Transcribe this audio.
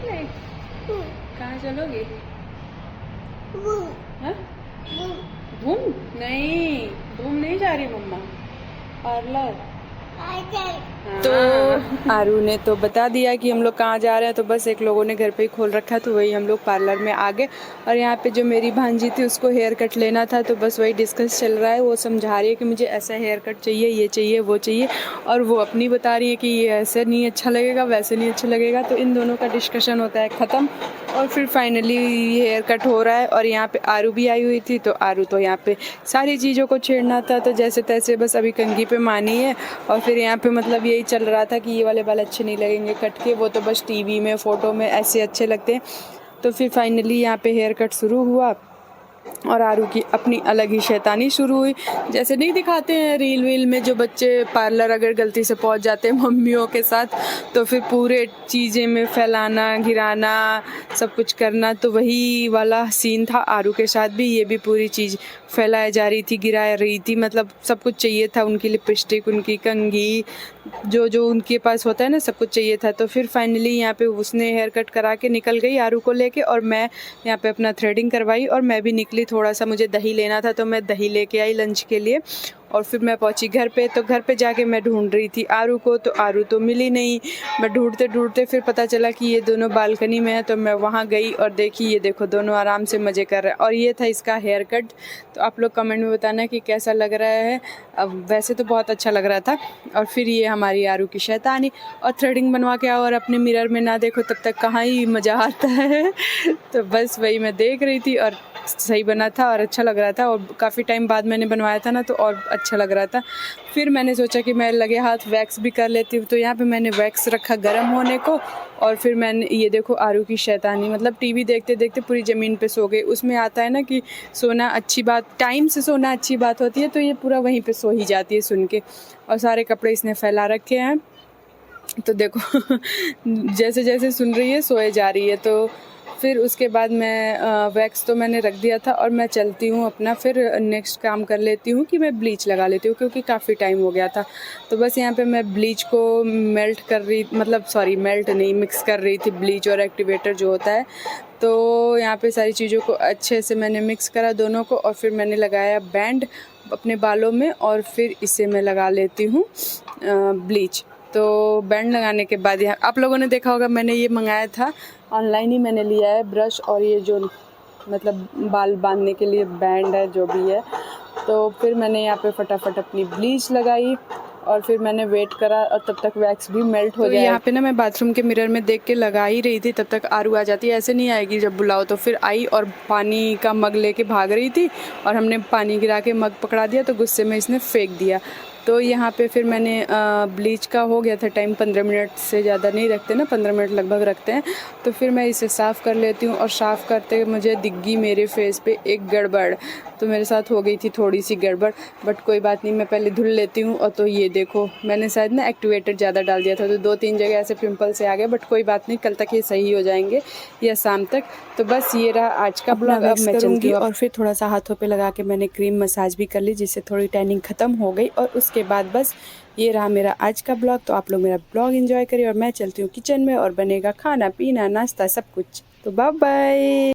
चलोगे? कहाँ चलोगे? हाँ? घूम? नहीं, घूम नहीं जा रही मम्मा, पार्लर। तो आरू ने तो बता दिया कि हम लोग कहाँ जा रहे हैं, तो बस एक लोगों ने घर पे ही खोल रखा, तो वही हम लोग पार्लर में आ गए। और यहाँ पे जो मेरी भांजी थी उसको हेयर कट लेना था, तो बस वही डिस्कस चल रहा है। वो समझा रही है कि मुझे ऐसा हेयर कट चाहिए, ये चाहिए, वो चाहिए, और वो अपनी बता रही है कि ये ऐसे नहीं अच्छा लगेगा, वैसे नहीं अच्छा लगेगा। तो इन दोनों का डिस्कशन होता है ख़त्म, और फिर फाइनली हेयर कट हो रहा है। और यहाँ पे आरू भी आई हुई थी, तो आरू तो यहाँ पे सारी चीज़ों को छेड़ना था, तो जैसे तैसे बस अभी कंघी पे मानी है। और फिर यहाँ पे मतलब यही चल रहा था कि ये वाले बाल अच्छे नहीं लगेंगे कट के, वो तो बस टीवी में फ़ोटो में ऐसे अच्छे लगते हैं। तो फिर फाइनली यहाँ पे हेयर कट शुरू हुआ, और आरू की अपनी अलग ही शैतानी शुरू हुई। जैसे नहीं दिखाते हैं रील वील में, जो बच्चे पार्लर अगर गलती से पहुंच जाते हैं मम्मियों के साथ, तो फिर पूरे चीज़ें में फैलाना, गिराना, सब कुछ करना, तो वही वाला सीन था आरू के साथ भी। ये भी पूरी चीज़ फैलाई जा रही थी, गिरा रही थी, मतलब सब कुछ चाहिए था, उनकी लिपस्टिक, उनकी कंघी, जो जो उनके पास होता है ना, सब कुछ चाहिए था। तो फिर फाइनली यहाँ पे उसने हेयर कट करा के निकल गई आरू को लेके, और मैं यहाँ पे अपना थ्रेडिंग करवाई, और मैं भी निकली। थोड़ा सा मुझे दही लेना था, तो मैं दही लेके आई लंच के लिए। और फिर मैं पहुंची घर पे, तो घर पे जाके मैं ढूंढ रही थी आरू को, तो आरू तो मिली नहीं। मैं ढूंढते ढूंढते फिर पता चला कि ये दोनों बालकनी में है, तो मैं वहाँ गई और देखी, ये देखो दोनों आराम से मज़े कर रहे हैं। और ये था इसका हेयर कट। तो आप लोग कमेंट में बताना कि कैसा लग रहा है। अब वैसे तो बहुत अच्छा लग रहा था। और फिर ये हमारी आरू की शैतानी, और थ्रेडिंग बनवा के आओ और अपने मिरर में ना देखो, तब तक कहाँ ही मज़ा आता है। तो बस वही मैं देख रही थी, और सही बना था और अच्छा लग रहा था, और काफ़ी टाइम बाद मैंने बनवाया था ना, तो और अच्छा लग रहा था। फिर मैंने सोचा कि मैं लगे हाथ वैक्स भी कर लेती हूँ, तो यहाँ पे मैंने वैक्स रखा गर्म होने को। और फिर मैंने ये देखो आरू की शैतानी, मतलब टीवी देखते देखते पूरी ज़मीन पे सो गई। उसमें आता है ना कि सोना अच्छी बात, टाइम से सोना अच्छी बात होती है, तो ये पूरा वहीं पे सो ही जाती है सुन के। और सारे कपड़े इसने फैला रखे हैं, तो देखो जैसे जैसे सुन रही है सोए जा रही है। तो फिर उसके बाद मैं वैक्स तो मैंने रख दिया था, और मैं चलती हूँ अपना, फिर नेक्स्ट काम कर लेती हूँ कि मैं ब्लीच लगा लेती हूँ, क्योंकि काफ़ी टाइम हो गया था। तो बस यहाँ पे मैं ब्लीच को मेल्ट कर रही, मतलब सॉरी मेल्ट नहीं, मिक्स कर रही थी, ब्लीच और एक्टिवेटर जो होता है। तो यहाँ पे सारी चीज़ों को अच्छे से मैंने मिक्स करा दोनों को, और फिर मैंने लगाया बैंड अपने बालों में, और फिर इसे मैं लगा लेती हूँ ब्लीच। तो बैंड लगाने के बाद यहाँ आप लोगों ने देखा होगा, मैंने ये मंगाया था ऑनलाइन ही, मैंने लिया है ब्रश, और ये जो मतलब बाल बांधने के लिए बैंड है जो भी है। तो फिर मैंने यहाँ पे फटाफट अपनी ब्लीच लगाई, और फिर मैंने वेट करा, और तब तक वैक्स भी मेल्ट हो जाए। यहाँ पे ना मैं बाथरूम के मिरर में देख के लगा ही रही थी, तब तक आरू आ जाती है। ऐसे नहीं आएगी जब बुलाओ। तो फिर आई और पानी का मग लेके भाग रही थी, और हमने पानी गिरा के मग पकड़ा दिया, तो गुस्से में इसने फेंक दिया। तो यहाँ पे फिर मैंने ब्लीच का हो गया था टाइम, 15 मिनट से ज़्यादा नहीं रखते ना, 15 मिनट लगभग रखते हैं। तो फिर मैं इसे साफ़ कर लेती हूँ, और साफ़ करते मुझे दिखी मेरे फेस पे एक गड़बड़। तो मेरे साथ हो गई थी थोड़ी सी गड़बड़, बट कोई बात नहीं, मैं पहले धुल लेती हूँ। और तो ये देखो मैंने शायद ना एक्टिवेटर ज़्यादा डाल दिया था, तो 2-3 जगह ऐसे पिंपल से आ गए, बट कोई बात नहीं, कल तक ये सही हो जाएंगे या शाम तक। तो बस ये रहा आज का ब्लॉग। अब मैं चलूँगी, और फिर थोड़ा सा हाथों पे लगा के मैंने क्रीम मसाज भी कर ली, जिससे थोड़ी टैनिंग ख़त्म हो गई। और उसके बाद बस ये रहा मेरा आज का ब्लॉग। तो आप लोग मेरा ब्लॉग एंजॉय करिए, और मैं चलती हूँ किचन में, और बनेगा खाना पीना नाश्ता सब कुछ। तो बाय बाय।